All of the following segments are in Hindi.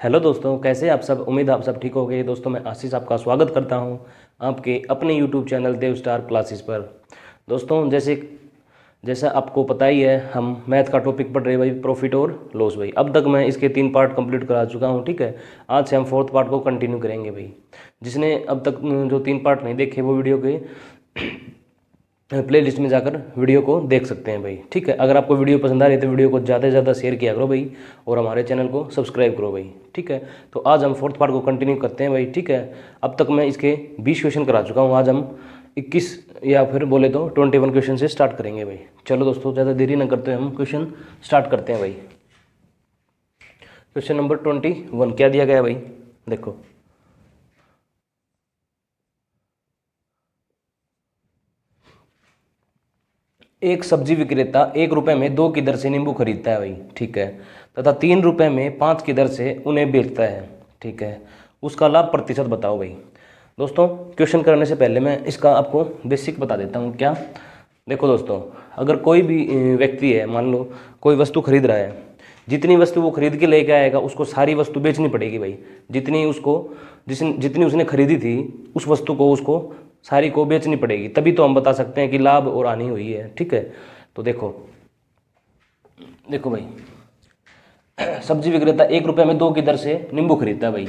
हेलो दोस्तों, कैसे आप सब। उम्मीद है आप सब ठीक हो गए। दोस्तों मैं आशीष आपका स्वागत करता हूं आपके अपने यूट्यूब चैनल देव स्टार क्लासेस पर। दोस्तों जैसा आपको पता ही है, हम मैथ का टॉपिक पढ़ रहे हैं भाई, प्रॉफिट और लॉस भाई। अब तक मैं इसके 3 पार्ट कंप्लीट करा चुका हूं, ठीक है। आज से हम 4th पार्ट को कंटिन्यू करेंगे भाई। जिसने अब तक जो 3 पार्ट नहीं देखे वो वीडियो के प्ले लिस्ट में जाकर वीडियो को देख सकते हैं भाई, ठीक है। अगर आपको वीडियो पसंद आ रही है तो वीडियो को ज़्यादा से ज़्यादा शेयर किया करो भाई, और हमारे चैनल को सब्सक्राइब करो भाई, ठीक है। तो आज हम 4th पार्ट को कंटिन्यू करते हैं भाई, ठीक है। अब तक मैं इसके 20 क्वेश्चन करा चुका हूँ। आज हम 21 या फिर बोले तो 21 क्वेश्चन से स्टार्ट करेंगे भाई। चलो दोस्तों, ज़्यादा देरी ना करते हैं, हम क्वेश्चन स्टार्ट करते हैं भाई। क्वेश्चन नंबर 21 क्या दिया गया है भाई, देखो। एक सब्जी विक्रेता 1 रुपये में 2 की दर से नींबू खरीदता है भाई, ठीक है, तथा 3 रुपये में 5 की दर से उन्हें बेचता है, ठीक है। उसका लाभ प्रतिशत बताओ भाई। दोस्तों क्वेश्चन करने से पहले मैं इसका आपको बेसिक बता देता हूँ। क्या, देखो दोस्तों, अगर कोई भी व्यक्ति है, मान लो कोई वस्तु खरीद रहा है, जितनी वस्तु वो खरीद के लेके आएगा उसको सारी वस्तु बेचनी पड़ेगी भाई। जितनी उसने खरीदी थी उस वस्तु को उसको सारी को बेचनी पड़ेगी, तभी तो हम बता सकते हैं कि लाभ और हानि हुई है, ठीक है। तो देखो भाई, सब्जी विक्रेता 1 रुपये में 2 की दर से नींबू खरीदता है भाई।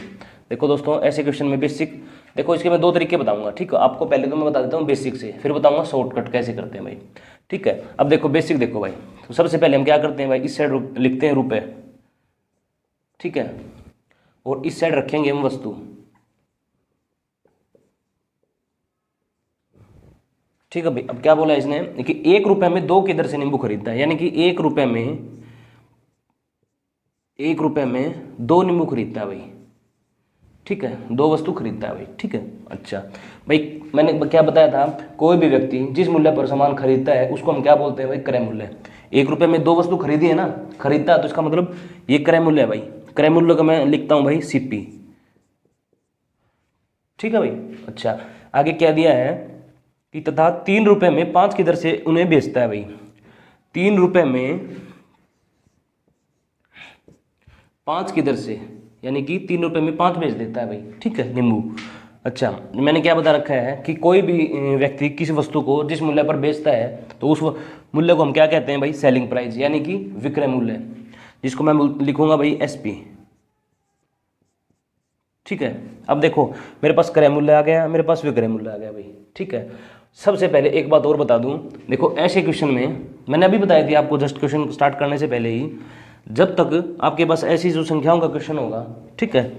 देखो दोस्तों, ऐसे क्वेश्चन में बेसिक, देखो इसके मैं 2 तरीके बताऊंगा, ठीक है। आपको पहले तो मैं बता देता हूँ बेसिक से, फिर बताऊंगा शॉर्टकट कैसे करते हैं भाई, ठीक है। अब देखो बेसिक, देखो भाई, तो सबसे पहले हम क्या करते हैं भाई, इस साइड लिखते हैं रुपये, ठीक है, और इस साइड रखेंगे हम वस्तु, ठीक है भाई। अब क्या बोला इसने कि 1 रुपये में 2 की दर से नींबू खरीदता है, यानी कि 1 रुपये में 2 नींबू खरीदता है भाई, ठीक है, 2 वस्तु खरीदता है भाई, ठीक है। अच्छा भाई, मैंने क्या बताया था, कोई भी व्यक्ति जिस मूल्य पर सामान खरीदता है उसको हम क्या बोलते हैं भाई, क्रय मूल्य। 1 रुपये में 2 वस्तु खरीदी है ना, खरीदता है, तो इसका मतलब ये क्रय मूल्य है भाई। क्रय मूल्य का मैं लिखता हूँ भाई CP, ठीक है भाई। अच्छा, आगे क्या दिया है कि तथा 3 रुपये में 5 की दर से उन्हें बेचता है भाई। 3 रुपये में 5 की दर से, यानी कि 3 रुपये में 5 बेच देता है भाई, ठीक है, नींबू। अच्छा, मैंने क्या बता रखा है कि कोई भी व्यक्ति किसी वस्तु को जिस मूल्य पर बेचता है तो उस मूल्य को हम क्या कहते हैं भाई, सेलिंग प्राइस, यानी कि विक्रय मूल्य, जिसको मैं लिखूंगा भाई SP, ठीक है। अब देखो, मेरे पास क्रय मूल्य आ गया, मेरे पास विक्रय मूल्य आ गया भाई, ठीक है। सबसे पहले एक बात और बता दूं, देखो ऐसे क्वेश्चन में मैंने अभी बताई थी आपको, जस्ट क्वेश्चन स्टार्ट करने से पहले ही, जब तक आपके पास ऐसी जो संख्याओं का क्वेश्चन होगा, ठीक है,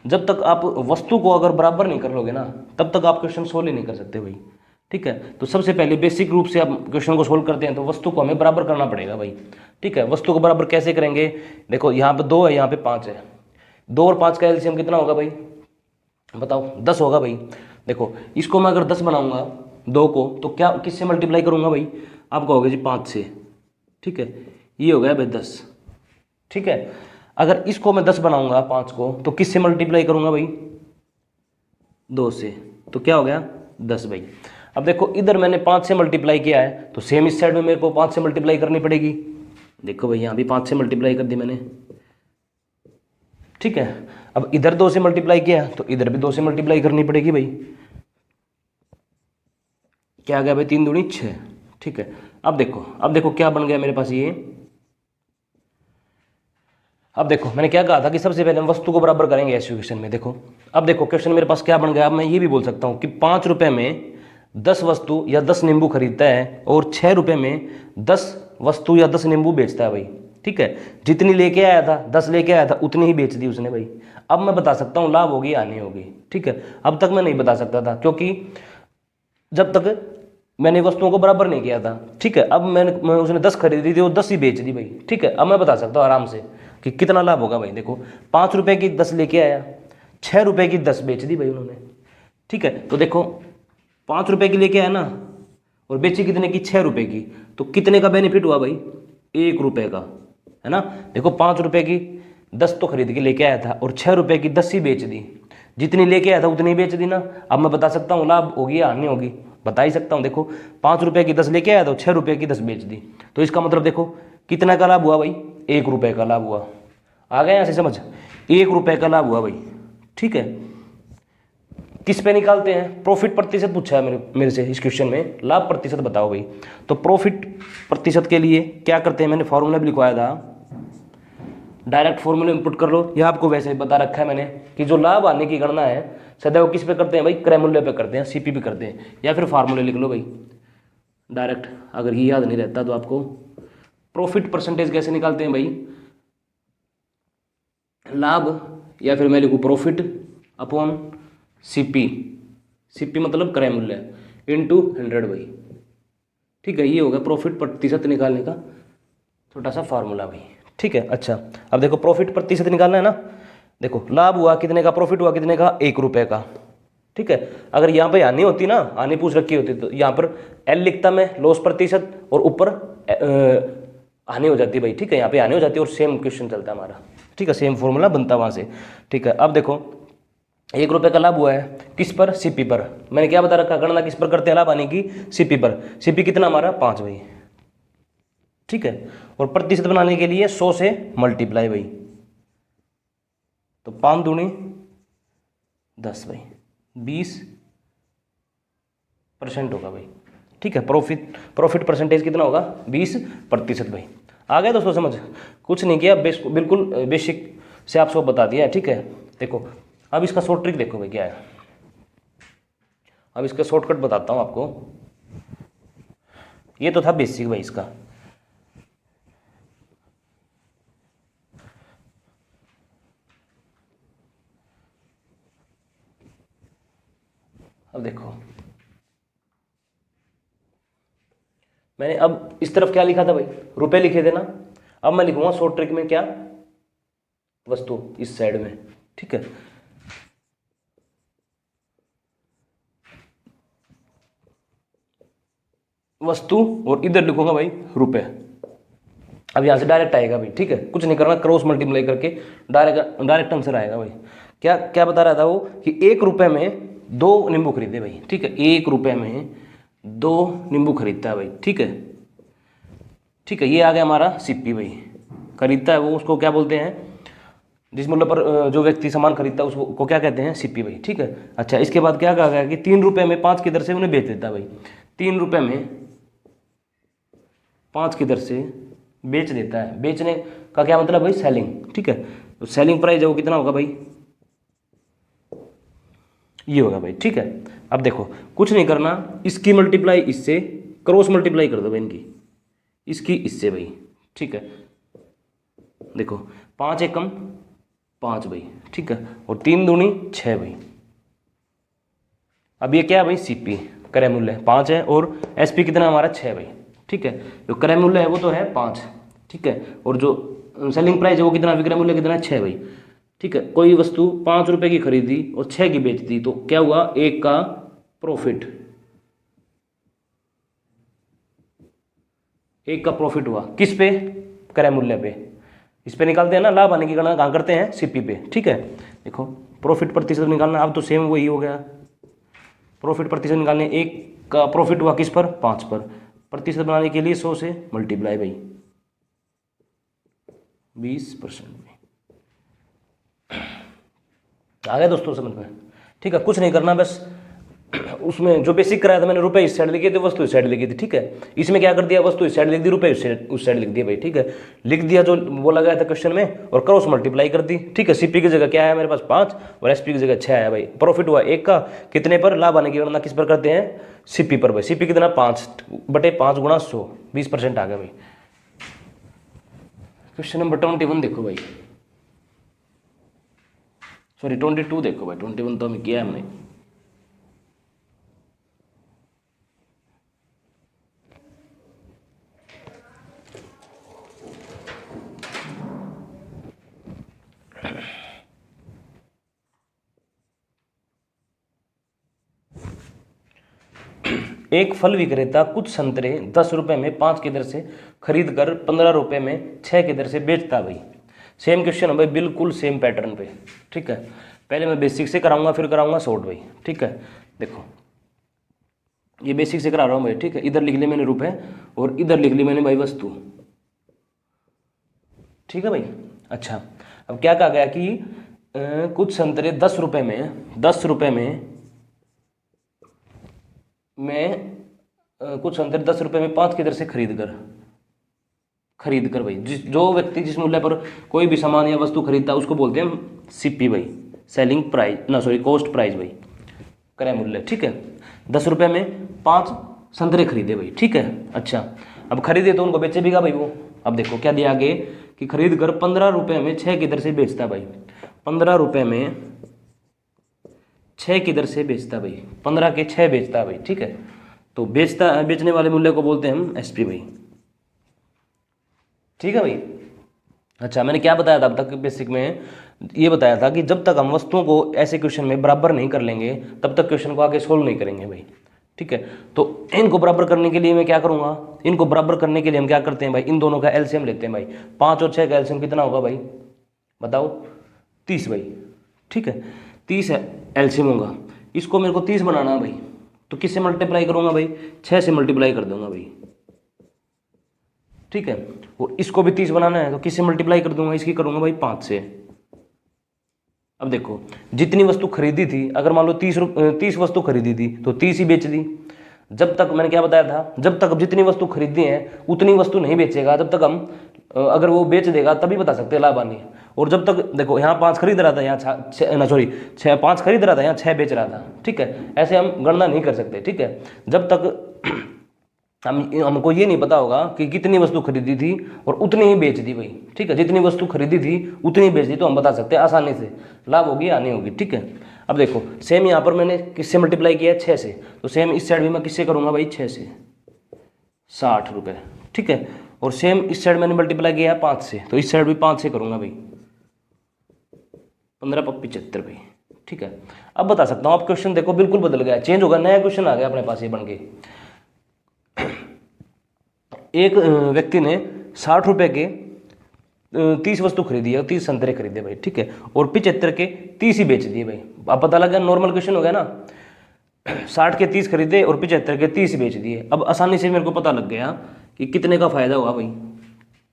जब तक आप वस्तु को अगर बराबर नहीं कर लोगे ना, तब तक आप क्वेश्चन सोल्व ही नहीं कर सकते भाई, ठीक है। तो सबसे पहले बेसिक रूप से आप क्वेश्चन को सोल्व करते हैं तो वस्तु को हमें बराबर करना पड़ेगा भाई, ठीक है। वस्तु को बराबर कैसे करेंगे, देखो यहाँ पे 2 है, यहाँ पे 5 है, 2 और 5 का एलसीएम कितना होगा भाई, बताओ, 10 होगा भाई। देखो इसको मैं अगर 10 बनाऊंगा 2 को, तो क्या किससे मल्टीप्लाई करूंगा भाई, आप कहोगे जी 5 से, ठीक है, ये हो गया भाई 10, ठीक है। अगर इसको मैं 10 बनाऊंगा 5 को, तो किससे मल्टीप्लाई करूंगा भाई, 2 से, तो क्या हो गया 10 भाई। अब देखो इधर मैंने 5 से मल्टीप्लाई किया है, तो सेम इस साइड में मेरे को 5 से मल्टीप्लाई करनी पड़ेगी। देखो भाई, यहाँ भी 5 से मल्टीप्लाई कर दी मैंने, ठीक है। अब इधर 2 से मल्टीप्लाई किया तो इधर भी 2 से मल्टीप्लाई करनी पड़ेगी भाई। क्या आ गया भाई, 3 दूनी 6, ठीक है। अब देखो क्या बन गया मेरे पास ये। अब देखो मैंने क्या कहा था कि सबसे पहले हम वस्तु को बराबर करेंगे इस क्वेश्चन में। देखो अब देखो क्वेश्चन मेरे पास क्या बन गया। अब मैं ये भी बोल सकता हूँ कि 5 रुपये में 10 वस्तु या 10 नींबू खरीदता है, और 6 रुपये में 10 वस्तु या 10 नींबू बेचता है भाई, ठीक है। जितनी लेके आया था, 10 लेके आया था, उतनी ही बेच दी उसने भाई। अब मैं बता सकता हूँ लाभ होगी हानि होगी, ठीक है। अब तक मैं नहीं बता सकता था, क्योंकि जब तक मैंने वस्तुओं को बराबर नहीं किया था, ठीक है। अब मैं उसने 10 खरीदी थी और 10 ही बेच दी भाई, ठीक है। अब मैं बता सकता हूँ आराम से कि कितना लाभ होगा भाई। देखो 5 रुपये की 10 लेके आया, 6 रुपये की 10 बेच दी भाई उन्होंने, ठीक है। तो देखो 5 रुपये की लेके आया ना, और बेची कितने की, 6 रुपये की, तो कितने का बेनिफिट हुआ भाई, 1 रुपये का, है ना। देखो 5 रुपये की 10 तो खरीद के लेके आया था, और 6 रुपये की 10 ही बेच दी, जितनी लेके आया था उतनी ही बेच दी ना। अब मैं बता सकता हूँ लाभ होगी या हानि होगी, बता ही सकता हूँ। देखो 5 रुपये की 10 लेके आया था, 6 रुपये की 10 बेच दी, तो इसका मतलब देखो कितना का लाभ हुआ भाई, 1 रुपये का लाभ हुआ। आ गया यहाँ से समझ, 1 रुपए का लाभ हुआ भाई, ठीक है। किस पे निकालते हैं? प्रॉफिट प्रतिशत पूछा है मेरे से इस क्वेश्चन में, लाभ प्रतिशत बताओ भाई। तो प्रॉफिट प्रतिशत के लिए क्या करते हैं, मैंने फॉर्मूला भी लिखवाया था, डायरेक्ट फॉर्मूला इंपुट कर लो, यह आपको वैसे ही बता रखा है मैंने कि जो लाभ आने की गणना है सदैव किस पे करते हैं भाई, क्रय मूल्य पे करते हैं, सीपी पे करते हैं, या फिर फार्मूले लिख लो भाई डायरेक्ट, अगर ये याद नहीं रहता तो आपको। प्रॉफिट परसेंटेज कैसे निकालते हैं भाई, लाभ, या फिर मैं लिखूँ प्रॉफिट अपॉन सीपी, सीपी मतलब क्रय मूल्य इनटू 100 भाई, ठीक है। ये होगा प्रॉफिट प्रतिशत निकालने का छोटा सा फार्मूला भाई, ठीक है। अच्छा, अब देखो प्रॉफिट प्रतिशत निकालना है ना, देखो लाभ हुआ कितने का, प्रॉफिट हुआ कितने का, 1 रुपए का, ठीक है। अगर यहाँ पे हानि होती ना, हानि पूछ रखी होती तो यहाँ पर एल लिखता मैं, लॉस प्रतिशत, और ऊपर हानि हो जाती भाई, ठीक है। यहाँ पे हानि हो जाती है और सेम क्वेश्चन चलता है हमारा, ठीक है, सेम फॉर्मूला बनता वहाँ से, ठीक है। अब देखो 1 रुपए का लाभ हुआ है किस पर, सीपी पर। मैंने क्या बता रखा, गणना किस पर करते हैं लाभ आने की, सीपी पर। सीपी कितना हमारा 5 भाई, ठीक है। और प्रतिशत बनाने के लिए 100 से मल्टीप्लाई भाई, तो 5 दूनी 10 भाई, 20% होगा भाई, ठीक है। प्रॉफिट परसेंटेज कितना होगा, 20% भाई। आ गया दोस्तों समझ, कुछ नहीं किया, बिल्कुल बेसिक से आप सब बता दिया है, ठीक है। देखो अब इसका शॉर्ट ट्रिक देखो भाई क्या है, अब इसका शॉर्टकट बताता हूँ आपको। ये तो था बेसिक भाई इसका, अब देखो मैंने अब इस तरफ क्या लिखा था भाई, रुपए लिखे थे ना, अब मैं लिखूंगा शॉर्ट ट्रिक में क्या, वस्तु इस साइड में, ठीक है। वस्तु और इधर लिखूंगा भाई रुपए। अब यहां से डायरेक्ट आएगा भाई, ठीक है, कुछ नहीं करना, क्रॉस मल्टीप्लाई करके डायरेक्ट आंसर आएगा भाई। क्या क्या बता रहा था वो कि 1 रुपए में 2 नींबू खरीदे भाई, ठीक है। 1 रुपए में 2 नींबू खरीदता है भाई, ठीक है, ठीक है। ये आ गया हमारा सीपी भाई, खरीदता है वो, उसको क्या बोलते हैं, जिस मूल्य पर जो व्यक्ति सामान खरीदता है उसको क्या कहते हैं, सीपी भाई, ठीक है। अच्छा, इसके बाद क्या कहा गया कि 3 रुपए में 5 की दर से उन्हें बेच देता है भाई, 3 रुपए में 5 की दर से बेच देता है। बेचने का क्या मतलब भाई, सेलिंग, ठीक है। तो सेलिंग प्राइस है वो कितना होगा भाई, ये होगा भाई, ठीक है। अब देखो कुछ नहीं करना, इसकी मल्टीप्लाई इससे, क्रॉस मल्टीप्लाई कर दो भाई इनकी, इसकी इससे भाई, ठीक है। देखो 5 एकम 5 भाई, ठीक है, और 3 दूनी 6 भाई। अब ये क्या है भाई, सीपी क्रय मूल्य 5 है, और एसपी कितना हमारा 6 भाई, ठीक है। जो क्रय मूल्य है वो तो है 5, ठीक है, और जो सेलिंग प्राइस है वो कितना, विक्रय मूल्य कितना है 6 भाई, ठीक है। कोई वस्तु 5 रुपए की खरीदी और 6 की बेच दी, तो क्या हुआ, 1 का प्रॉफिट, 1 का प्रॉफिट हुआ किस पे, क्रय मूल्य पे। इस पे निकालते हैं ना, लाभ आने की गणना कहाँ करते हैं, सीपी पे, ठीक है। देखो प्रॉफिट प्रतिशत निकालना, अब तो सेम वही हो गया, प्रॉफिट प्रतिशत निकालने, 1 का प्रॉफिट हुआ किस पर, 5 पर। प्रतिशत बनाने के लिए 100 से मल्टीप्लाई भाई, 20% में। आ गया दोस्तों समझ में, ठीक है। कुछ नहीं करना, बस उसमें जो बेसिक कराया था मैंने, रुपए इस साइड लिखे थे, वस्तु इस साइड लिखी थी, ठीक है। इसमें क्या कर दिया, वस्तु इस साइड लिख दी, रुपए उस साइड लिख दिया भाई, ठीक है। लिख दिया जो वो लगाया था क्वेश्चन में, और क्रॉस मल्टीप्लाई कर दी, ठीक है। सीपी की जगह क्या आया मेरे पास 5, और एसपी की जगह 6 आया भाई। प्रॉफिट हुआ 1 का, कितने पर, लाभ आने की गणना किस पर करते हैं, सीपी पर भाई। सीपी कितना, 5/5 गुणा 100, 20% आ गया भाई। क्वेश्चन नंबर 21 देखो भाई, सॉरी 22 देखो भाई, 21 तो हमें किया है हमने। एक फल विक्रेता कुछ संतरे 10 रुपए में 5 की दर से खरीद कर 15 रुपए में 6 की दर से बेचता भाई। सेम क्वेश्चन है भाई, बिल्कुल सेम पैटर्न पे, ठीक है। पहले मैं बेसिक से कराऊंगा, फिर कराऊंगा शॉर्ट भाई, ठीक है। देखो ये बेसिक से करा रहा हूँ भाई, ठीक है। इधर लिख ली मैंने रुपए, और इधर लिख ली मैंने भाई वस्तु, ठीक है भाई। अच्छा, अब क्या कहा गया कि कुछ संतरे 10 रुपए में, 10 रुपए में कुछ संतरे 10 रुपए में 5 की दर से खरीद कर भाई, जो व्यक्ति जिस मूल्य पर कोई भी सामान या वस्तु खरीदता है उसको बोलते हैं सीपी भाई, सेलिंग प्राइस, ना सॉरी कॉस्ट प्राइस भाई, क्रय मूल्य। ठीक है, 10 रुपए में 5 संतरे खरीदे भाई। ठीक है, अच्छा अब खरीदे तो उनको बेचे भी भाई वो। अब देखो क्या दिया आगे कि खरीद कर 15 रुपए में 6 की दर से बेचता भाई, 15 रुपए में 6 की दर से बेचता भाई, 15 के 6 बेचता भाई। ठीक है, तो बेचने वाले मूल्य को बोलते हैं हम एसपी भाई। ठीक है भाई। अच्छा मैंने क्या बताया था अब तक बेसिक में, ये बताया था कि जब तक हम वस्तुओं को ऐसे क्वेश्चन में बराबर नहीं कर लेंगे तब तक क्वेश्चन को आगे सोल्व नहीं करेंगे भाई। ठीक है, तो इनको बराबर करने के लिए मैं क्या करूंगा, इनको बराबर करने के लिए हम क्या करते हैं भाई, इन दोनों का एलसीएम लेते हैं भाई। 5 और 6 का एलसीएम कितना होगा भाई बताओ, 30 भाई। ठीक है, 30 एलसीएम होगा, इसको मेरे को 30 बनाना है भाई, तो किससे मल्टीप्लाई करूंगा भाई, 6 से मल्टीप्लाई कर दूंगा भाई। ठीक है, और इसको भी 30 बनाना है तो किससे मल्टीप्लाई कर दूंगा, इसकी करूंगा भाई 5 से। अब देखो जितनी वस्तु खरीदी थी, अगर मान लो 30 वस्तु खरीदी थी तो 30 ही बेच दी। जब तक मैंने क्या बताया था, जब तक जितनी वस्तु खरीदी है उतनी वस्तु नहीं बेचेगा, जब तक हम अगर वो बेच देगा तभी बता सकते हैं लाभ आनी। और जब तक देखो यहाँ 5 खरीद रहा था, यहाँ ना सॉरी 5 खरीद रहा था, यहाँ 6 बेच रहा था। ठीक है, ऐसे हम गणना नहीं कर सकते। ठीक है, जब तक हमको ये नहीं पता होगा कि कितनी वस्तु खरीदी थी और उतनी ही बेच दी भाई। ठीक है, जितनी वस्तु खरीदी थी उतनी बेच दी तो हम बता सकते हैं आसानी से लाभ होगी या नहीं होगी। ठीक है, अब देखो सेम यहाँ पर मैंने किससे मल्टीप्लाई किया है, 6 से, तो सेम इस साइड भी मैं किससे करूँगा भाई, 6 से, 60 रुपये। ठीक है, और सेम इस साइड मैंने मल्टीप्लाई किया है 5 से, तो इस साइड भी 5 से करूँगा भाई, 15 × 75 भाई। ठीक है, अब बता सकता हूँ, अब क्वेश्चन देखो बिल्कुल बदल गया, चेंज होगा, नया क्वेश्चन आ गया अपने पास ये बन के। एक व्यक्ति ने 60 रुपए के 30 वस्तु खरीदी है, 30 संतरे खरीदे भाई। ठीक है, और 75 के 30 ही बेच दिए भाई। अब पता लगा, नॉर्मल क्वेश्चन हो गया ना, 60 के 30 खरीदे और 75 के 30 ही बेच दिए। अब आसानी से मेरे को पता लग गया कि कितने का फायदा हुआ भाई।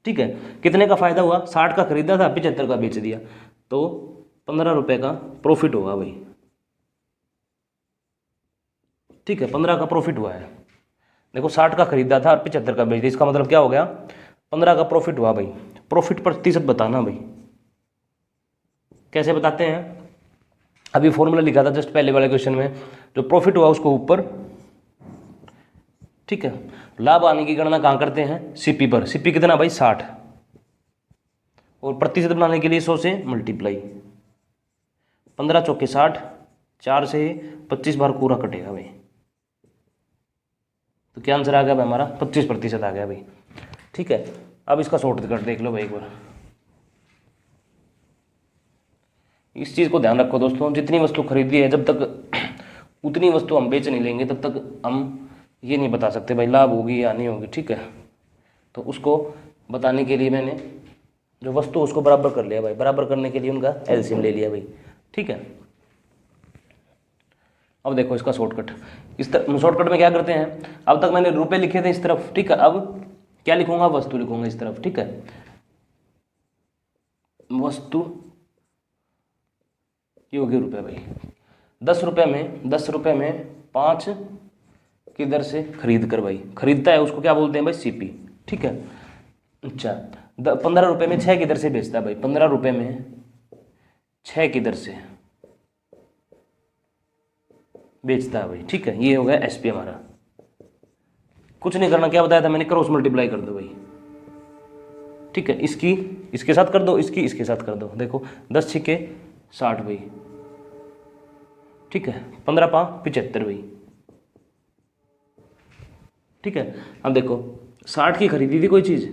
ठीक है, कितने का फायदा हुआ, 60 का खरीदा था, 75 का बेच दिया, तो 15 रुपए का प्रॉफिट होगा भाई। ठीक है, 15 का प्रॉफिट हुआ है। देखो 60 का खरीदा था और 75 का बेच दिया, इसका मतलब क्या हो गया, 15 का प्रॉफिट हुआ भाई। प्रॉफिट प्रतिशत बताना भाई, कैसे बताते हैं, अभी फॉर्मूला लिखा था जस्ट पहले वाले क्वेश्चन में, जो प्रॉफिट हुआ उसको ऊपर। ठीक है, लाभ आने की गणना कहाँ करते हैं, सीपी पर। सीपी कितना भाई, 60, और प्रतिशत बनाने के लिए 100 से मल्टीप्लाई, 15 चौके 60, 4 से 25 बार पूरा कटेगा भाई, तो क्या आंसर आ गया भाई हमारा, 25% आ गया भाई। ठीक है, अब इसका शॉर्टकट देख लो भाई एक बार। इस चीज़ को ध्यान रखो दोस्तों, जितनी वस्तु खरीदी है जब तक उतनी वस्तु हम बेच नहीं लेंगे तब तक हम ये नहीं बता सकते भाई लाभ होगी या नहीं होगी। ठीक है, तो उसको बताने के लिए मैंने जो वस्तु उसको बराबर कर लिया भाई, बराबर करने के लिए उनका एलसीएम ले लिया भाई। ठीक है, अब देखो इसका शॉर्टकट, इस तरह शॉर्टकट में क्या करते हैं, अब तक मैंने रुपए लिखे थे इस तरफ। ठीक है, अब क्या लिखूंगा, वस्तु लिखूंगा इस तरफ। ठीक है, वस्तु ये हो गया रुपये भाई। 10 रुपये में 5 की दर से खरीद कर भाई, खरीदता है उसको क्या बोलते हैं भाई, सीपी। ठीक है, अच्छा 15 रुपये में 6 की दर से बेचता है भाई, 15 रुपये में 6 की दर से बेचता है भाई। ठीक है, ये हो गया एसपी हमारा। कुछ नहीं करना, क्या बताया था मैंने, क्रॉस मल्टीप्लाई कर दो भाई। ठीक है, इसकी इसके साथ कर दो, इसकी इसके साथ कर दो। देखो 10 छिके 60 भाई। ठीक है, 15 × 5 = 75 भाई। ठीक है, अब देखो 60 की खरीदी थी कोई चीज़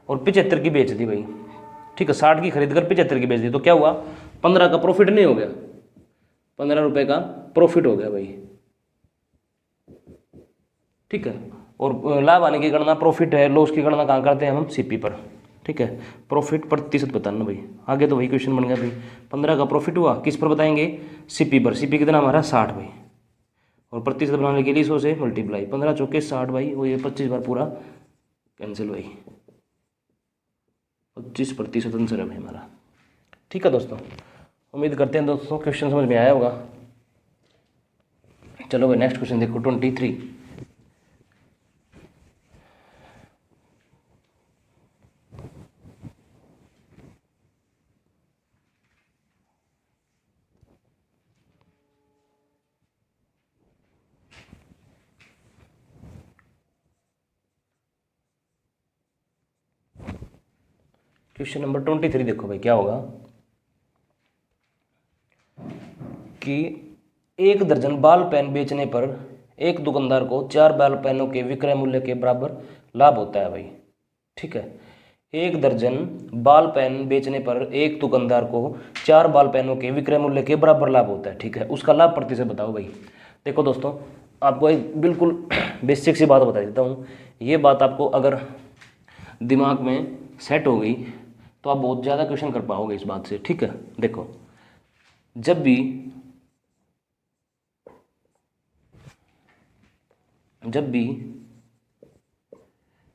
और 75 की बेच दी भाई। ठीक है, 60 की खरीद कर 75 की बेच दी, तो क्या हुआ, 15 का प्रॉफिट नहीं हो गया, 15 रुपये का प्रॉफिट हो गया भाई। ठीक है, और लाभ आने की गणना, प्रॉफिट है लॉस की गणना कहाँ करते हैं हम, सीपी पर। ठीक है, प्रॉफिट प्रतिशत बताना भाई, आगे तो वही क्वेश्चन बन गया भाई। 15 का प्रॉफिट हुआ, किस पर बताएंगे, सीपी पर। सीपी कितना हमारा, 60 भाई, और प्रतिशत बनाने के लिए 100 से मल्टीप्लाई, 15 चौके 60 भाई, वो ये 25 बार पूरा कैंसिल भाई, 25% आंसर है भाई हमारा। ठीक है दोस्तों, उम्मीद करते हैं दोस्तों क्वेश्चन समझ में आया होगा। चलो भाई नेक्स्ट क्वेश्चन देखो 23। क्वेश्चन नंबर 23 देखो भाई क्या होगा कि एक दर्जन बाल पेन बेचने पर एक दुकानदार को 4 बाल पेनों के विक्रय मूल्य के बराबर लाभ होता है भाई। ठीक है, एक दर्जन बाल पेन बेचने पर एक दुकानदार को 4 बाल पेनों के विक्रय मूल्य के बराबर लाभ होता है। ठीक है, उसका लाभ प्रतिशत बताओ भाई। देखो दोस्तों, आपको एक बिल्कुल बेसिक सी बात बता देता हूँ। ये बात आपको अगर दिमाग में सेट हो गई तो आप बहुत ज़्यादा क्वेश्चन कर पाओगे इस बात से। ठीक है, देखो जब भी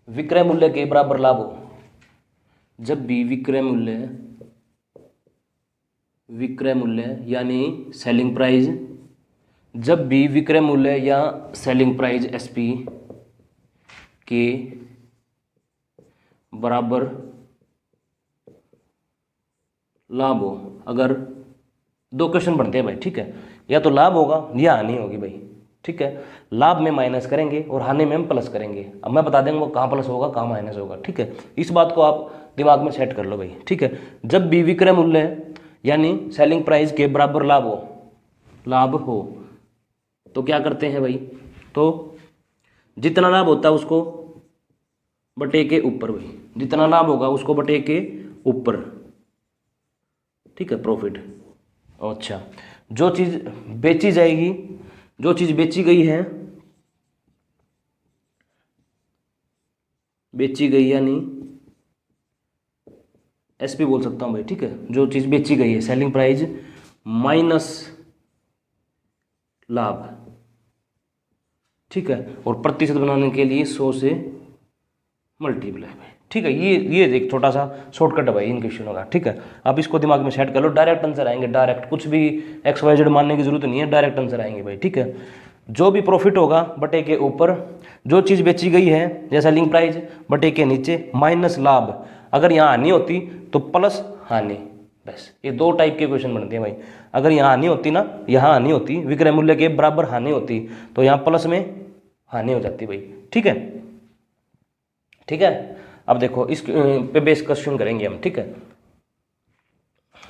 विक्रय मूल्य के बराबर लाभ हो, जब भी विक्रय मूल्य यानी सेलिंग प्राइस, जब भी विक्रय मूल्य या सेलिंग प्राइस एसपी के बराबर लाभ हो, अगर दो क्वेश्चन बनते हैं भाई। ठीक है, या तो लाभ होगा या हानि होगी भाई। ठीक है, लाभ में माइनस करेंगे और हानि में हम प्लस करेंगे। अब मैं बता देंगे वो कहाँ प्लस होगा कहाँ माइनस होगा। ठीक है, इस बात को आप दिमाग में सेट कर लो भाई। ठीक है, जब भी विक्रय मूल्य यानी सेलिंग प्राइस के बराबर लाभ हो तो क्या करते हैं भाई, तो जितना लाभ होता है उसको बटे के ऊपर भाई, जितना लाभ होगा उसको बटे के ऊपर। ठीक है, प्रॉफिट। अच्छा, जो चीज़ बेची जाएगी, जो चीज़ बेची गई यानी एसपी बोल सकता हूँ भाई। ठीक है, जो चीज़ बेची गई है सेलिंग प्राइस माइनस लाभ। ठीक है, और प्रतिशत बनाने के लिए 100 से मल्टीप्लाई भाई। ठीक है, ये एक छोटा सा शॉर्टकट है भाई इन क्वेश्चनों का। ठीक है, आप इसको दिमाग में सेट कर लो, डायरेक्ट आंसर आएंगे। डायरेक्ट कुछ भी XYZ मानने की जरूरत नहीं है, डायरेक्ट आंसर आएंगे भाई। ठीक है, जो भी प्रॉफिट होगा बटे के ऊपर, जो चीज़ बेची गई है जैसा लिंक प्राइस बटे के नीचे माइनस लाभ। अगर यहाँ हानि होती तो प्लस हानि। बस ये दो टाइप के क्वेश्चन बनते हैं भाई। अगर यहाँ हानि होती ना, यहाँ हानि होती, विक्रय मूल्य के बराबर हानि होती तो यहाँ प्लस में हानि हो जाती भाई। ठीक है, ठीक है। अब देखो इस पे बेस क्वेश्चन करेंगे हम। ठीक है,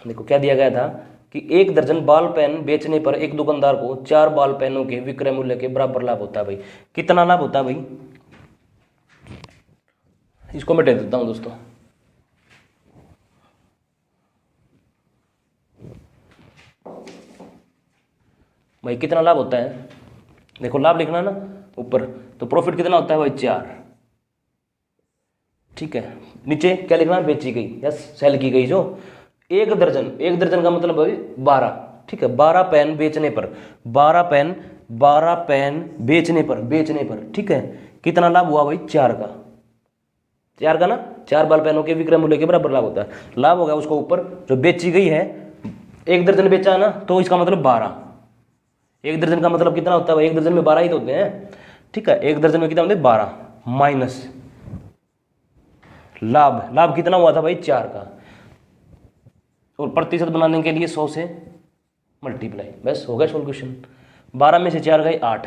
देखो क्या दिया गया था कि एक दर्जन बाल पेन बेचने पर एक दुकानदार को 4 बाल पेनों के विक्रय मूल्य के बराबर लाभ होता है भाई। कितना लाभ होता है भाई, इसको मैं दे देता हूं दोस्तों। भाई कितना लाभ होता है, देखो लाभ लिखना ना ऊपर, तो प्रॉफिट कितना होता है भाई 4। ठीक है, नीचे क्या लिखना है, बेची गई या सेल की गई जो एक दर्जन का मतलब भाई 12। ठीक है, 12 पेन बेचने पर, 12 पेन बेचने पर ठीक है, कितना लाभ हुआ भाई 4 का, 4 का ना, 4 बाल पेनों के विक्रय मूल्य के बराबर लाभ होता है। लाभ हो गया उसको ऊपर, जो बेची गई है एक दर्जन बेचा है ना, तो इसका मतलब 12। एक दर्जन का मतलब कितना होता है भाई, एक दर्जन में 12 ही तो होते हैं। ठीक है, एक दर्जन में कितना होता है 12 माइनस लाभ कितना हुआ था भाई 4 का, और प्रतिशत बनाने के लिए 100 से मल्टीप्लाई। बस हो गया सॉल्यूशन। 12 में से 4 गए 8,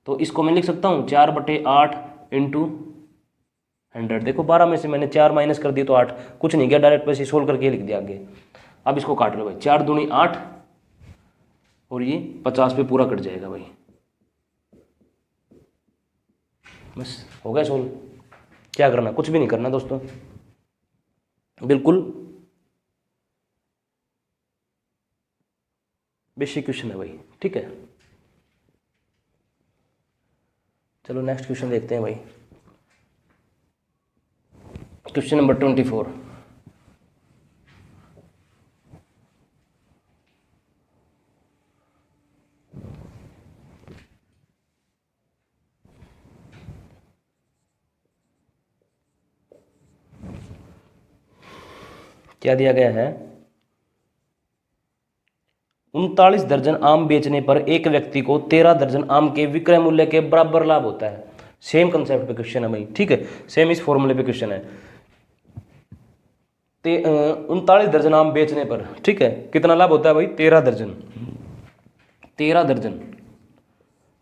तो इसको मैं लिख सकता हूँ 4/8 इंटू 100। देखो 12 में से मैंने 4 माइनस कर दिया तो 8, कुछ नहीं किया, डायरेक्ट वैसे सोल्व करके लिख दिया आगे। अब इसको काट लो भाई, 4 दूनी 8 और ये 50 पे पूरा कट जाएगा भाई। बस हो गया सोल्व। क्या करना, कुछ भी नहीं करना दोस्तों, बिल्कुल बेसिक क्वेश्चन है भाई। ठीक है, चलो नेक्स्ट क्वेश्चन देखते हैं भाई। Question number 24। क्या दिया गया है 39 दर्जन आम बेचने पर एक व्यक्ति को 13 दर्जन आम के विक्रय मूल्य के बराबर लाभ होता है। सेम कंसेप्ट पे क्वेश्चन है भाई, ठीक है, सेम इस फॉर्मूले पे क्वेश्चन है। 39 दर्जन आम बेचने पर, ठीक है, कितना लाभ होता है भाई? 13 दर्जन, 13 दर्जन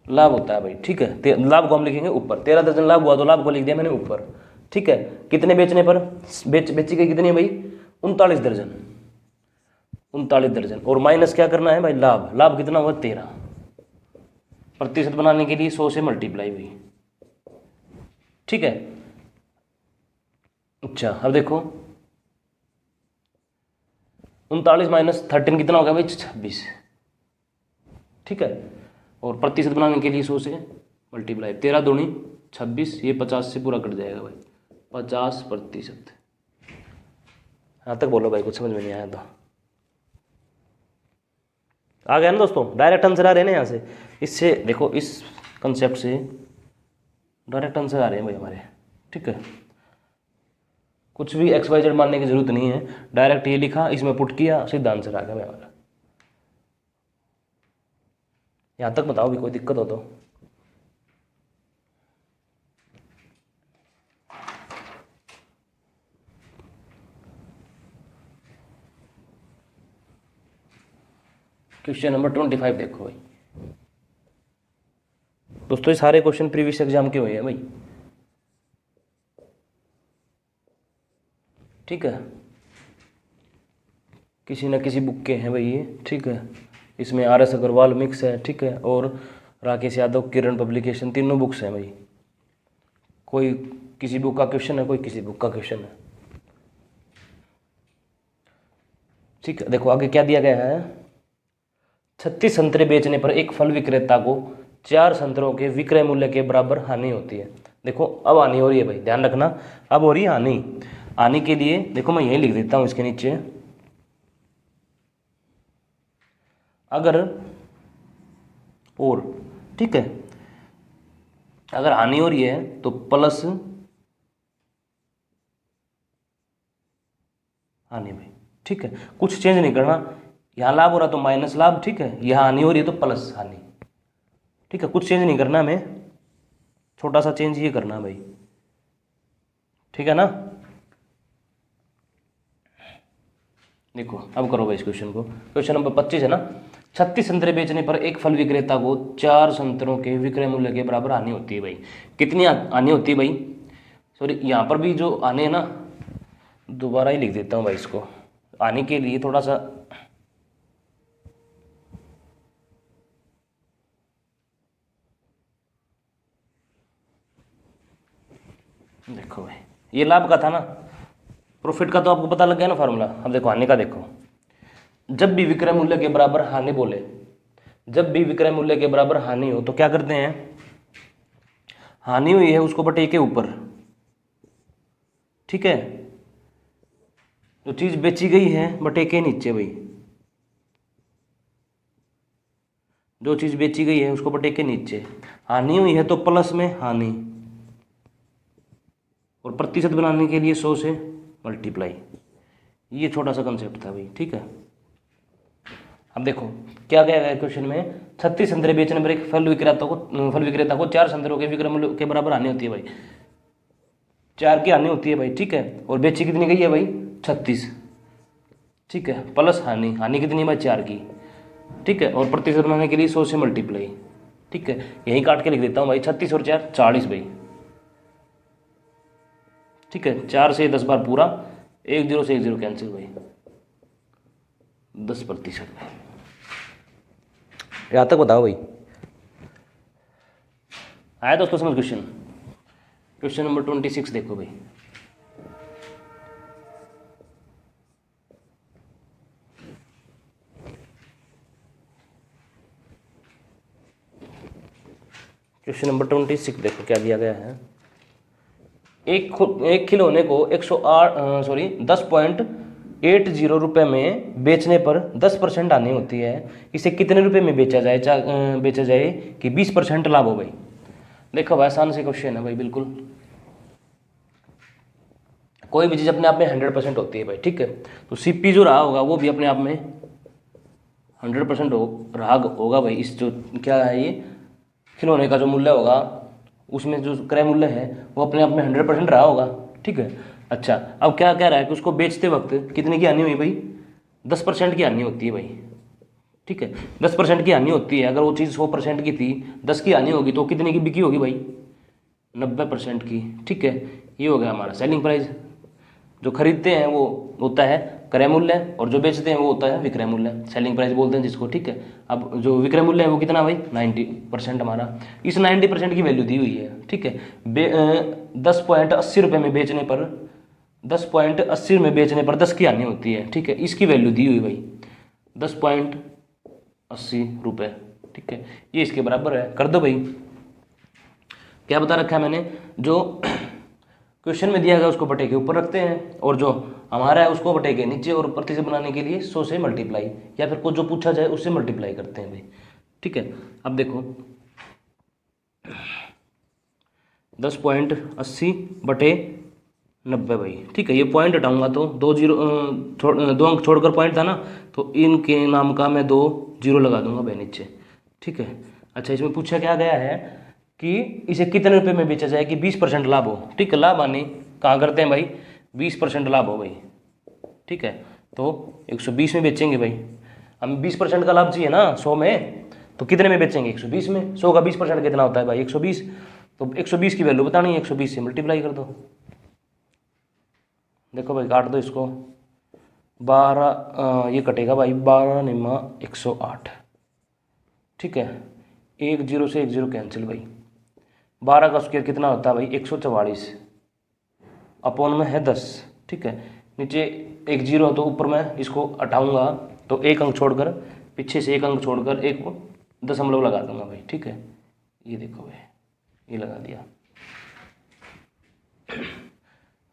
लाभ होता है भाई, ठीक है। लाभ को हम लिखेंगे ऊपर, 13 दर्जन लाभ हुआ तो लाभ को लिख दिया मैंने ऊपर, ठीक है। कितने बेचने पर? बेची गई कितनी है भाई? 39 दर्जन, 39 दर्जन, और माइनस क्या करना है भाई? लाभ। लाभ कितना हुआ? 13। प्रतिशत बनाने के लिए 100 से मल्टीप्लाई हुई, ठीक है। अच्छा अब देखो 39 माइनस 13 कितना होगा भाई? 26, ठीक है। और प्रतिशत बनाने के लिए 100 से मल्टीप्लाई, 13 दूनी 26, ये 50 से पूरा कट जाएगा भाई, 50%। यहाँ तक बोलो भाई, कुछ समझ में नहीं आया तो आ गया ना दोस्तों? डायरेक्ट आंसर आ रहे हैं ना यहाँ से, इससे देखो, इस कंसेप्ट से डायरेक्ट आंसर आ रहे हैं भाई हमारे, ठीक है। कुछ भी XYZ मानने की जरूरत नहीं है, डायरेक्ट ये लिखा, इसमें पुट किया, सीधा आंसर आ गया भाई हमारा। यहाँ तक बताओ भी, कोई दिक्कत हो तो? क्वेश्चन नंबर 25 देखो भाई दोस्तों, ये सारे क्वेश्चन प्रीवियस एग्जाम के हुए हैं भाई, ठीक है, किसी न किसी बुक के हैं भाई ये, ठीक है। इसमें RS अग्रवाल मिक्स है, ठीक है, और राकेश यादव किरण पब्लिकेशन, तीनों बुक्स हैं भाई। कोई किसी बुक का क्वेश्चन है, कोई किसी बुक का क्वेश्चन है, ठीक है। देखो आगे क्या दिया गया है, 36 संतरे बेचने पर एक फल विक्रेता को 4 संतरों के विक्रय मूल्य के बराबर हानि होती है। देखो अब हानि हो रही है भाई, ध्यान रखना, अब हो रही है हानि। हानि के लिए देखो मैं यही लिख देता हूं इसके नीचे, अगर और, ठीक है, अगर हानि हो रही है तो प्लस हानि भाई, ठीक है, कुछ चेंज नहीं करना। यहाँ लाभ हो रहा तो माइनस लाभ, ठीक है, यहाँ हानि हो रही है तो प्लस हानि, ठीक है, कुछ चेंज नहीं करना हमें, छोटा सा चेंज ये करना भाई, ठीक है ना। देखो अब करो भाई इस क्वेश्चन को, क्वेश्चन नंबर 25 है ना। 36 संतरे बेचने पर एक फल विक्रेता को 4 संतरों के विक्रय मूल्य के बराबर हानि होती है भाई। कितनी हानि होती है भाई? सॉरी, यहाँ पर भी जो हानि है ना, दोबारा ही लिख देता हूँ भाई इसको, हानि के लिए थोड़ा सा, देखो भाई ये लाभ का था ना, प्रॉफिट का तो आपको पता लग गया ना फार्मूला। अब देखो हानि का, देखो जब भी विक्रय मूल्य के बराबर हानि बोले, जब भी विक्रय मूल्य के बराबर हानि हो तो क्या करते हैं, हानि हुई है उसको बटे के ऊपर, ठीक है, जो चीज बेची गई है बटे के नीचे भाई, जो चीज बेची गई है उसको बटे के नीचे, हानि हुई है तो प्लस में हानि, और प्रतिशत बनाने के लिए 100 से मल्टीप्लाई। ये छोटा सा कंसेप्ट था भाई, ठीक है। अब देखो क्या गया है क्वेश्चन में, 36 संतरे बेचने पर एक फल विक्रेता को 4 संतरों के विक्रय मूल्य के बराबर हानि होती है भाई, 4 की हानि होती है भाई, ठीक है, और बेची कितनी गई है भाई? 36, ठीक है, प्लस हानि, हानि कितनी है भाई? 4 की, ठीक है, और प्रतिशत बनाने के लिए 100 से मल्टीप्लाई, ठीक है। यही काट के लिख देता हूँ भाई, 36 और 4 40 भाई, ठीक है, 4 से 10 बार पूरा, 1 0 से 1 0 कैंसिल भाई, 10%। यहाँ तक बताओ भाई, आया दोस्तों समझ क्वेश्चन? क्वेश्चन नंबर 26 देखो भाई, क्वेश्चन नंबर 26 देखो क्या दिया गया है। एक खिलौने को 10.80 रुपये में बेचने पर 10% हानि होती है, इसे कितने रुपए में बेचा जाए कि 20% लाभ हो भाई? देखो भाई आसान से क्वेश्चन है भाई, बिल्कुल कोई भी चीज़ अपने आप में 100% होती है भाई, ठीक है, तो CP जो रहा होगा वो भी अपने आप में 100% रहा होगा भाई। इस जो क्या है ये खिलौने का जो मूल्य होगा उसमें जो क्रय मूल्य है वो अपने आप में 100% रहा होगा। ठीक है। अच्छा, अब क्या कह रहा है कि उसको बेचते वक्त कितने की हानि हुई भाई? 10% की हानि होती है भाई। ठीक है, 10% की हानि होती है। अगर वो चीज़ 100% की थी, 10 की हानि होगी तो कितने की बिकी होगी भाई? 90% की। ठीक है, ये हो गया हमारा सेलिंग प्राइस। जो खरीदते हैं वो होता है क्रय मूल्य और जो बेचते हैं वो होता है विक्रय मूल्य, सेलिंग प्राइस बोलते हैं जिसको। ठीक है, अब जो विक्रय मूल्य है वो कितना भाई? 90% हमारा। इस 90% की वैल्यू दी हुई है। ठीक है, 10.80 रुपये में बेचने पर 10.80 में बेचने पर 10 की हानि होती है। ठीक है, इसकी वैल्यू दी हुई भाई 10.80 रुपये। ठीक है, ये इसके बराबर है। कर दो भाई। क्या बता रखा है मैंने? जो क्वेश्चन में दिया गया उसको बटे के ऊपर रखते हैं और जो हमारा है उसको बटे के नीचे, और प्रतिशत बनाने के लिए 100 से मल्टीप्लाई या फिर कुछ जो पूछा जाए उससे मल्टीप्लाई करते हैं भाई। ठीक है, अब देखो 10.80 बटे 90 भाई। ठीक है, ये पॉइंट हटाऊंगा तो 2 अंक छोड़कर पॉइंट था ना, तो इनके नाम का मैं 2 जीरो लगा दूंगा भाई नीचे। ठीक है। अच्छा, इसमें पूछा क्या गया है कि इसे कितने रुपए में बेचा जाए कि 20% लाभ हो। ठीक है, लाभ आने कहाँ करते हैं भाई? 20% लाभ हो भाई। ठीक है, तो 120 में बेचेंगे भाई। हमें 20% का लाभ चाहिए ना 100 में, तो कितने में बेचेंगे? 120 में। 100 का 20% कितना होता है भाई? 120। तो 120 की वैल्यू बतानी है, 120 से मल्टीप्लाई कर दो। देखो भाई, काट दो इसको। 12 ये कटेगा भाई, 12 निम्मा 108। ठीक है, 1 जीरो से 1 जीरो कैंसिल भाई। 12 का स्क्वायर कितना होता है भाई? 144 अपॉन में है 10। ठीक है, नीचे 1 जीरो तो ऊपर मैं इसको हटाऊंगा तो 1 अंक छोड़कर, पीछे से 1 अंक छोड़कर एक दशमलव लगा दूंगा भाई। ठीक है, ये देखो भाई, ये लगा दिया।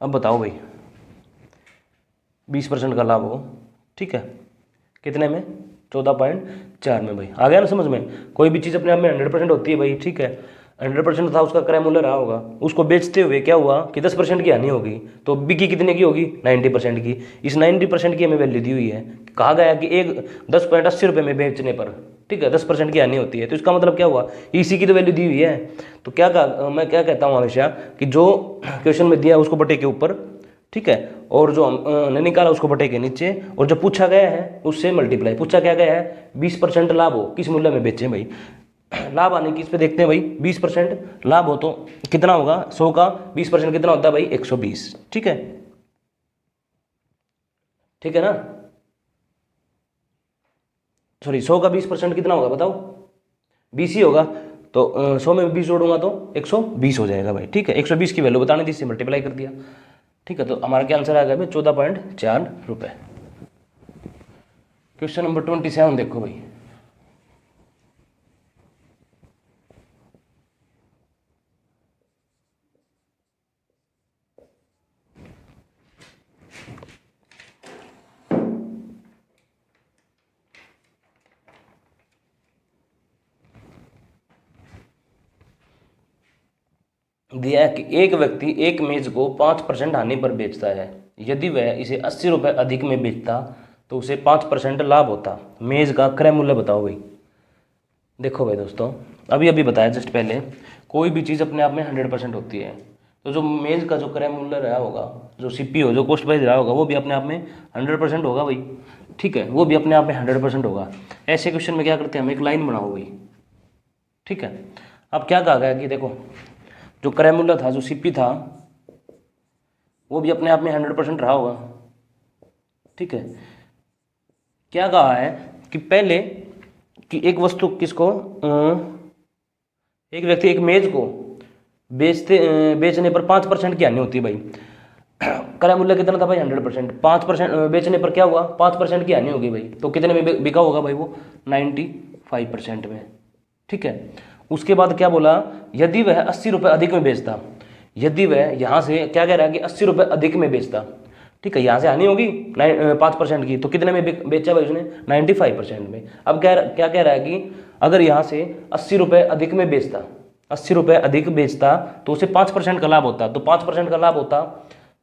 अब बताओ भाई, 20% का लाभ हो। ठीक है, कितने में? 14.4 में भाई। आ गया ना समझ में? कोई भी चीज़ अपने आप में 100% होती है भाई। ठीक है, 100% था उसका क्रय मूल्य रहा होगा, उसको बेचते हुए क्या हुआ कि 10% की हानि होगी, तो बिकी कितने की होगी? 90% की। इस 90% की हमें वैल्यू दी हुई है। कहा गया कि एक 10.80 रुपये में बेचने पर, ठीक है, 10% की हानि होती है, तो इसका मतलब क्या हुआ? इसी की तो वैल्यू दी हुई है। तो क्या कहा, मैं क्या कहता हूँ हमेशा कि जो क्वेश्चन में दिया है उसको बटे के ऊपर, ठीक है, और जो हमने निकाला उसको बटे के नीचे, और जो पूछा गया है उससे मल्टीप्लाई। पूछा क्या गया है? 20% लाभ हो, किस मूल्य में बेचें भाई? लाभ आने की इस पे देखते हैं भाई। 20% लाभ हो तो कितना होगा? 100 का 20% कितना होता है भाई? 120। ठीक है, ठीक है ना? सॉरी, 100 का 20% कितना होगा बताओ? 20 ही होगा। तो 100 में 20 जोड़ूंगा तो 120 हो जाएगा भाई। ठीक है, 120 की वैल्यू बताने थी, इससे मल्टीप्लाई कर दिया। ठीक है, तो हमारा क्या आंसर आ गया भाई? 14.4 रुपये। क्वेश्चन नंबर 27 देखो भाई। दिया है कि एक व्यक्ति एक मेज को 5% हानि पर बेचता है। यदि वह इसे 80 रुपये अधिक में बेचता तो उसे 5% लाभ होता। मेज का क्रय मूल्य बताओ भाई। देखो भाई दोस्तों, अभी अभी बताया जस्ट पहले, कोई भी चीज़ अपने आप में 100% होती है, तो जो मेज का जो क्रय मूल्य रहा होगा, जो सीपी हो, जो कॉस्ट प्राइस रहा होगा, वो भी अपने आप में 100% होगा भाई। ठीक है, वो भी अपने आप में 100% होगा। ऐसे क्वेश्चन में क्या करते हैं हम? एक लाइन बनाओ भाई। ठीक है, अब क्या कहा गया कि देखो, जो क्रय मूल्य था, जो सीपी था, वो भी अपने आप में 100% रहा होगा। ठीक है, क्या कहा है कि पहले कि एक वस्तु किसको, एक व्यक्ति एक मेज को बेचने पर 5% की हानि होती है भाई। क्रय मूल्य कितना था भाई? 100%। 5% बेचने पर क्या हुआ? 5% की हानि होगी भाई। तो कितने में बिका होगा भाई वो? 95% में। ठीक है, उसके बाद क्या बोला? यदि वह 80 रुपये अधिक में बेचता, यदि वह यहाँ से क्या कह रहा है कि 80 रुपये अधिक में बेचता, ठीक है, यहाँ से हानि होगी 5% की, तो कितने में बेचा भाई उसने? 95% में। अब क्या कह रहा है कि अगर यहाँ से 80 रुपये अधिक में बेचता, 80 रुपये अधिक बेचता तो उसे 5% का लाभ होता। तो 5% का लाभ होता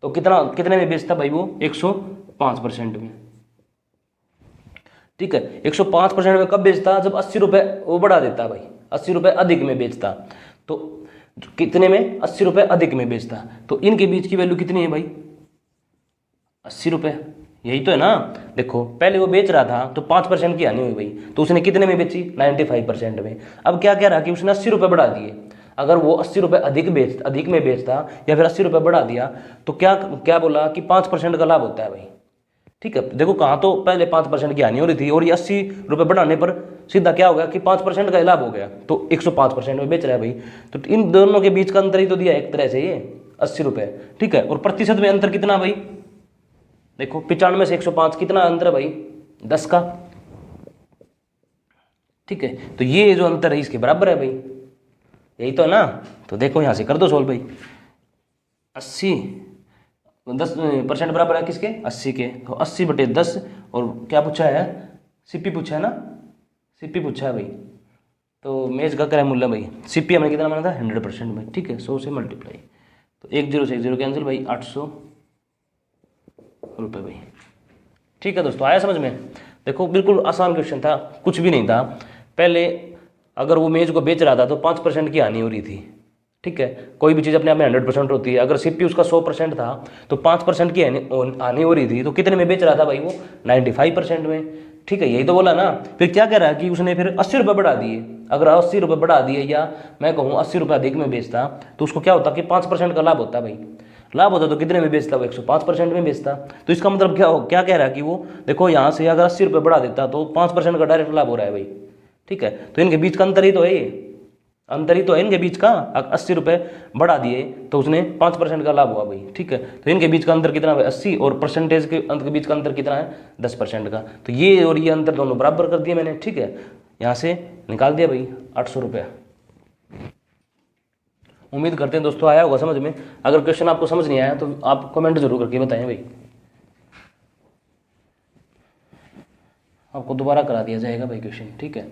तो कितने में बेचता भाई वो? 105% में। ठीक है। 105% में कब बेचता, जब 80 रुपये वो बढ़ा देता भाई, 80 रुपये अधिक में बेचता। तो कितने में, 80 रुपये अधिक में बेचता। तो इनके बीच की वैल्यू कितनी है भाई, 80 रुपये, यही तो है ना। देखो पहले वो बेच रहा था तो 5% की हानि हुई भाई, तो उसने कितने में बेची, 95% में। अब क्या कह रहा कि उसने 80 रुपये बढ़ा दिए। अगर वो 80 रुपये अधिक में बेचता या फिर 80 रुपये बढ़ा दिया, तो क्या क्या बोला कि 5% का लाभ होता है भाई। ठीक है, देखो कहाँ तो पहले 5% की हानि हो रही थी, और ये 80 रुपये बढ़ाने पर सीधा क्या हो गया कि 5% का लाभ हो गया, तो 105% में बेच रहा है भाई। तो इन दोनों के बीच का अंतर ही तो दिया एक तरह से ये 80 रुपये। ठीक है, और प्रतिशत में अंतर कितना भाई, देखो 95 से 105 कितना अंतर है भाई, 10 का। ठीक है, तो ये जो अंतर है इसके बराबर है भाई, यही तो है ना। तो देखो यहाँ से कर दो सोल्व भाई, 80 10% बराबर है किसके, 80 के। तो 80/10, और क्या पूछा है, सीपी पूछा है ना, सीपी पूछा है भाई। तो मेज का क्या मूल्य भाई, सीपी हमें कितना माना था, 100% भाई। ठीक है, 100 से मल्टीप्लाई, तो 1 0 से 1 0 कैंसिल भाई, 800 रुपये भाई। ठीक है दोस्तों, आया समझ में। देखो बिल्कुल आसान क्वेश्चन था, कुछ भी नहीं था। पहले अगर वो मेज को बेच रहा था तो 5% की हानि हो रही थी। ठीक है, कोई भी चीज़ अपने आप में 100% होती है। अगर सीपी उसका 100% था तो 5% की हानि हो रही थी, तो कितने में बेच रहा था भाई वो, 95% में। ठीक है, यही तो बोला ना। फिर क्या कह रहा है कि उसने फिर 80 रुपये बढ़ा दिए। अगर 80 रुपये बढ़ा दिए, या मैं कहूँ 80 रुपये अधिक में बेचता, तो उसको क्या होता कि 5% का लाभ होता भाई। लाभ होता तो कितने में बेचता वो, 105% में बेचता। तो इसका मतलब क्या कह रहा है कि वो, देखो यहाँ से अगर 80 रुपये बढ़ा देता तो 5% का डायरेक्ट लाभ हो रहा है भाई। ठीक है, तो इनके बीच का अंतर ही तो है ये, अंतर ही तो है इनके बीच का। 80 रुपये बढ़ा दिए तो उसने 5% का लाभ हुआ भाई। ठीक है, तो इनके बीच का अंतर कितना भाई, 80, और परसेंटेज के अंतर के बीच का अंतर कितना है, 10% का। तो ये और ये अंतर दोनों बराबर कर दिए मैंने। ठीक है, यहाँ से निकाल दिया भाई 800 रुपये। उम्मीद करते हैं दोस्तों आया होगा समझ में। अगर क्वेश्चन आपको समझ नहीं आया तो आप कमेंट जरूर करके बताएं भाई, आपको दोबारा करा दिया जाएगा भाई क्वेश्चन। ठीक है।